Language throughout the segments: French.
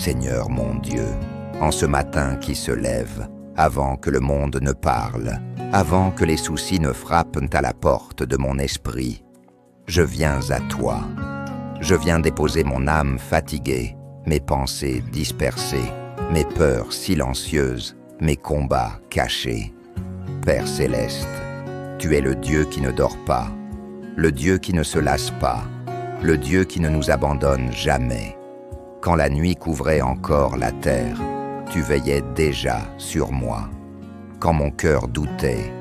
Seigneur mon Dieu, en ce matin qui se lève, avant que le monde ne parle, avant que les soucis ne frappent à la porte de mon esprit. Je viens à toi. Je viens déposer mon âme fatiguée, mes pensées dispersées, mes peurs silencieuses, mes combats cachés. Père céleste, tu es le Dieu qui ne dort pas, le Dieu qui ne se lasse pas, le Dieu qui ne nous abandonne jamais. Quand la nuit couvrait encore la terre, tu veillais déjà sur moi. Quand mon cœur doutait,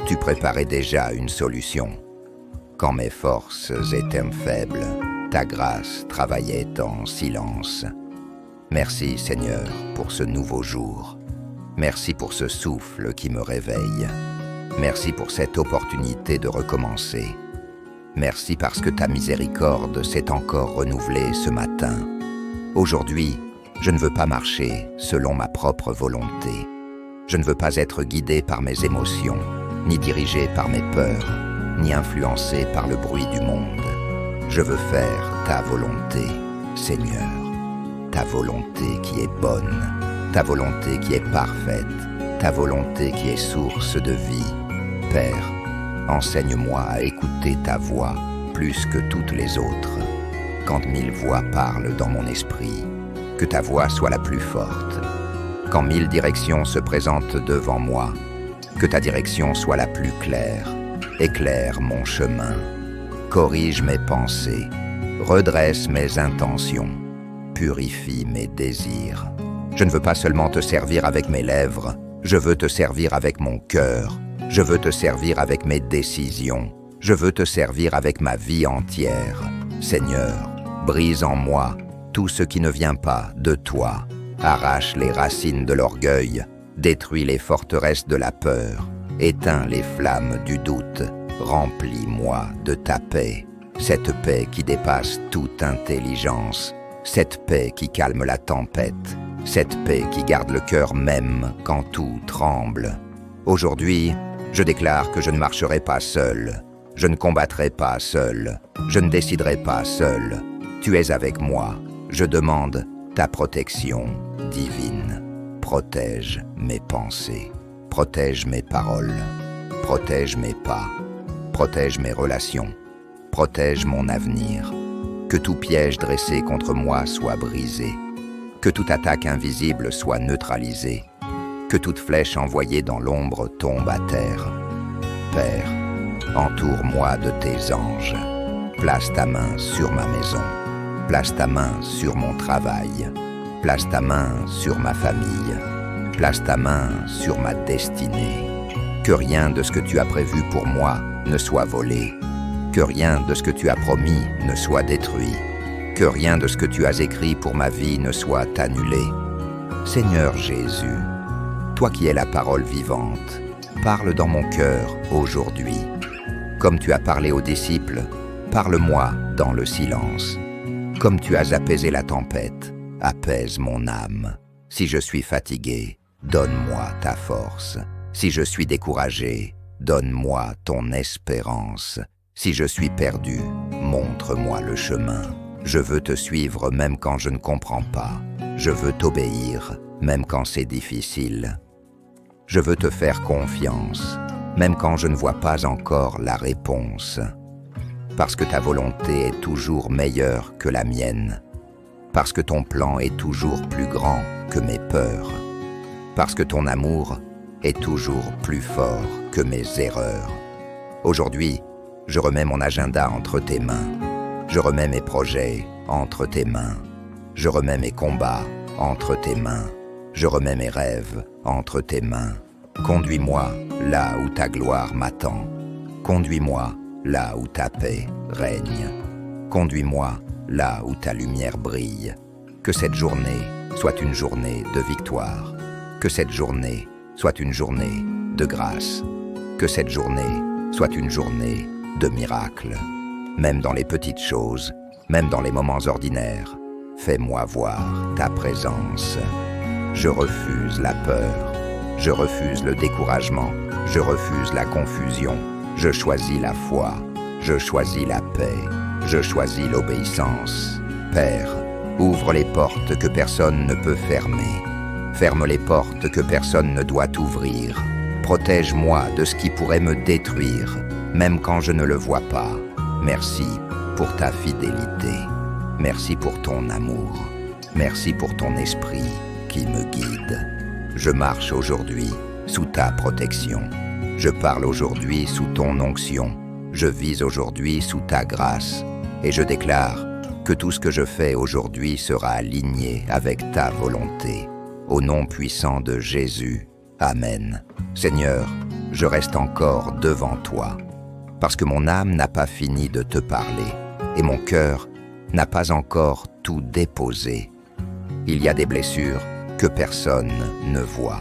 tu préparais déjà une solution. Quand mes forces étaient faibles, ta grâce travaillait en silence. Merci Seigneur pour ce nouveau jour. Merci pour ce souffle qui me réveille. Merci pour cette opportunité de recommencer. Merci parce que ta miséricorde s'est encore renouvelée ce matin. Aujourd'hui, je ne veux pas marcher selon ma propre volonté. Je ne veux pas être guidé par mes émotions, ni dirigé par mes peurs, ni influencé par le bruit du monde. Je veux faire ta volonté, Seigneur. Ta volonté qui est bonne, ta volonté qui est parfaite, ta volonté qui est source de vie. Père, enseigne-moi à écouter ta voix plus que toutes les autres. Quand 1000 voix parlent dans mon esprit, que ta voix soit la plus forte. Quand 1000 directions se présentent devant moi, que ta direction soit la plus claire. Éclaire mon chemin, corrige mes pensées, redresse mes intentions, purifie mes désirs. Je ne veux pas seulement te servir avec mes lèvres, je veux te servir avec mon cœur, je veux te servir avec mes décisions, je veux te servir avec ma vie entière. Seigneur, brise en moi tout ce qui ne vient pas de toi, arrache les racines de l'orgueil, détruis les forteresses de la peur, éteins les flammes du doute, remplis-moi de ta paix, cette paix qui dépasse toute intelligence, cette paix qui calme la tempête, cette paix qui garde le cœur même quand tout tremble. Aujourd'hui, je déclare que je ne marcherai pas seul, je ne combattrai pas seul, je ne déciderai pas seul. Tu es avec moi, je demande ta protection divine. Protège mes pensées, protège mes paroles, protège mes pas, protège mes relations, protège mon avenir. Que tout piège dressé contre moi soit brisé, que toute attaque invisible soit neutralisée, que toute flèche envoyée dans l'ombre tombe à terre. Père, entoure-moi de tes anges, place ta main sur ma maison, place ta main sur mon travail, place ta main sur ma famille, place ta main sur ma destinée. Que rien de ce que tu as prévu pour moi ne soit volé, que rien de ce que tu as promis ne soit détruit, que rien de ce que tu as écrit pour ma vie ne soit annulé. Seigneur Jésus, toi qui es la parole vivante, parle dans mon cœur aujourd'hui. Comme tu as parlé aux disciples, parle-moi dans le silence. Comme tu as apaisé la tempête, apaise mon âme. Si je suis fatigué, donne-moi ta force. Si je suis découragé, donne-moi ton espérance. Si je suis perdu, montre-moi le chemin. Je veux te suivre même quand je ne comprends pas. Je veux t'obéir même quand c'est difficile. Je veux te faire confiance même quand je ne vois pas encore la réponse. Parce que ta volonté est toujours meilleure que la mienne. Parce que ton plan est toujours plus grand que mes peurs. Parce que ton amour est toujours plus fort que mes erreurs. Aujourd'hui, je remets mon agenda entre tes mains. Je remets mes projets entre tes mains. Je remets mes combats entre tes mains. Je remets mes rêves entre tes mains. Conduis-moi là où ta gloire m'attend. Conduis-moi là où ta paix règne. Conduis-moi là où ta lumière brille. Que cette journée soit une journée de victoire. Que cette journée soit une journée de grâce. Que cette journée soit une journée de miracles. Même dans les petites choses, même dans les moments ordinaires, fais-moi voir ta présence. Je refuse la peur. Je refuse le découragement. Je refuse la confusion. Je choisis la foi. Je choisis la paix. Je choisis l'obéissance. Père, Ouvre les portes que personne ne peut fermer. Ferme les portes que personne ne doit ouvrir. Protège-moi de ce qui pourrait me détruire, même quand je ne le vois pas. Merci pour ta fidélité. Merci pour ton amour. Merci pour ton esprit qui me guide. Je marche aujourd'hui sous ta protection. Je parle aujourd'hui sous ton onction. Je vis aujourd'hui sous ta grâce. Et je déclare que tout ce que je fais aujourd'hui sera aligné avec ta volonté. Au nom puissant de Jésus. Amen. Seigneur, je reste encore devant toi, parce que mon âme n'a pas fini de te parler, et mon cœur n'a pas encore tout déposé. Il y a des blessures que personne ne voit.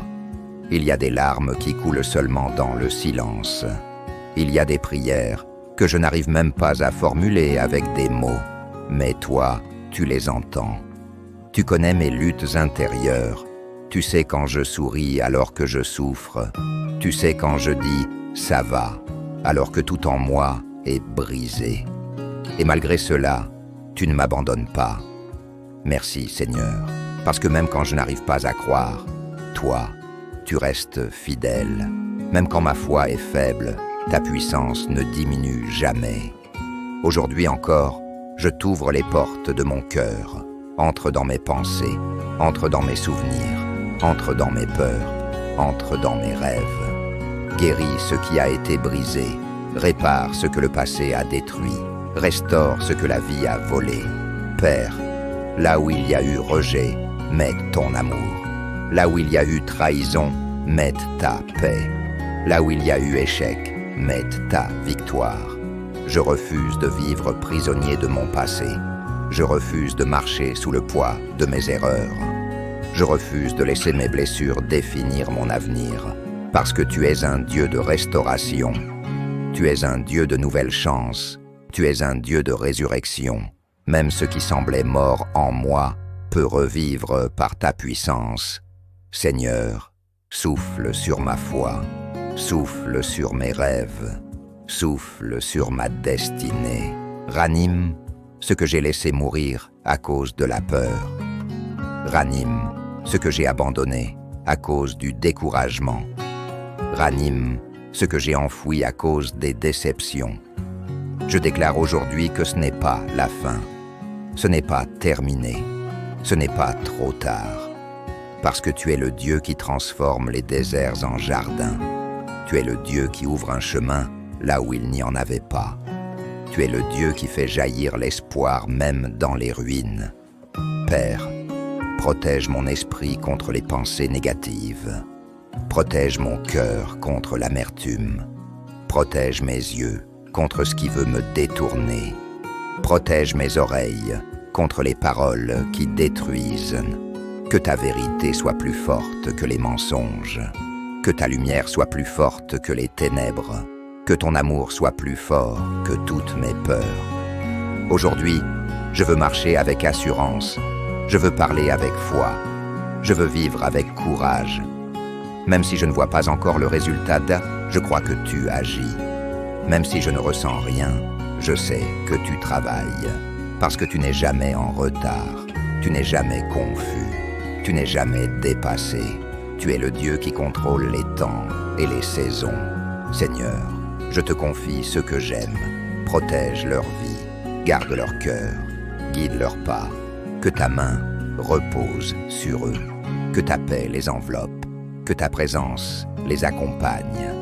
Il y a des larmes qui coulent seulement dans le silence. Il y a des prières que je n'arrive même pas à formuler avec des mots, mais toi, tu les entends. Tu connais mes luttes intérieures. Tu sais quand je souris alors que je souffre. Tu sais quand je dis « ça va » alors que tout en moi est brisé. Et malgré cela, tu ne m'abandonnes pas. Merci Seigneur, parce que même quand je n'arrive pas à croire, toi, tu restes fidèle. Même quand ma foi est faible, ta puissance ne diminue jamais. Aujourd'hui encore, je t'ouvre les portes de mon cœur. Entre dans mes pensées, entre dans mes souvenirs. Entre dans mes peurs, entre dans mes rêves. Guéris ce qui a été brisé, répare ce que le passé a détruit, restaure ce que la vie a volé. Père, là où il y a eu rejet, mets ton amour. Là où il y a eu trahison, mets ta paix. Là où il y a eu échec, mets ta victoire. Je refuse de vivre prisonnier de mon passé. Je refuse de marcher sous le poids de mes erreurs. Je refuse de laisser mes blessures définir mon avenir, parce que tu es un Dieu de restauration. Tu es un Dieu de nouvelles chances. Tu es un Dieu de résurrection. Même ce qui semblait mort en moi peut revivre par ta puissance. Seigneur, souffle sur ma foi, souffle sur mes rêves, souffle sur ma destinée. Ranime ce que j'ai laissé mourir à cause de la peur. Ranime ce que j'ai abandonné à cause du découragement. Ranime ce que j'ai enfoui à cause des déceptions. Je déclare aujourd'hui que ce n'est pas la fin. Ce n'est pas terminé. Ce n'est pas trop tard. Parce que tu es le Dieu qui transforme les déserts en jardins. Tu es le Dieu qui ouvre un chemin là où il n'y en avait pas. Tu es le Dieu qui fait jaillir l'espoir même dans les ruines. Père, protège mon esprit contre les pensées négatives. Protège mon cœur contre l'amertume. Protège mes yeux contre ce qui veut me détourner. Protège mes oreilles contre les paroles qui détruisent. Que ta vérité soit plus forte que les mensonges. Que ta lumière soit plus forte que les ténèbres. Que ton amour soit plus fort que toutes mes peurs. Aujourd'hui, je veux marcher avec assurance. Je veux parler avec foi. Je veux vivre avec courage. Même si je ne vois pas encore le résultat, je crois que tu agis. Même si je ne ressens rien, je sais que tu travailles. Parce que tu n'es jamais en retard. Tu n'es jamais confus. Tu n'es jamais dépassé. Tu es le Dieu qui contrôle les temps et les saisons. Seigneur, je te confie ceux que j'aime. Protège leur vie. Garde leur cœur. Guide leurs pas. Que ta main repose sur eux, que ta paix les enveloppe, que ta présence les accompagne.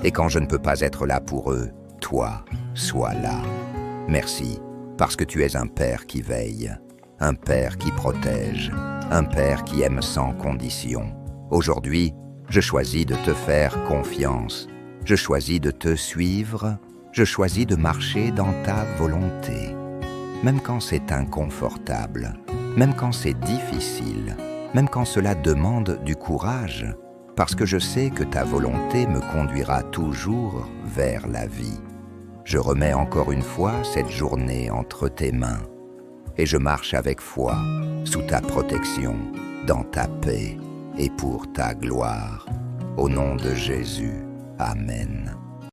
Et quand je ne peux pas être là pour eux, toi, sois là. Merci, parce que tu es un Père qui veille, un Père qui protège, un Père qui aime sans condition. Aujourd'hui, je choisis de te faire confiance. Je choisis de te suivre. Je choisis de marcher dans ta volonté. Même quand c'est inconfortable, même quand c'est difficile, même quand cela demande du courage, parce que je sais que ta volonté me conduira toujours vers la vie. Je remets encore une fois cette journée entre tes mains, et je marche avec foi, sous ta protection, dans ta paix et pour ta gloire. Au nom de Jésus, Amen.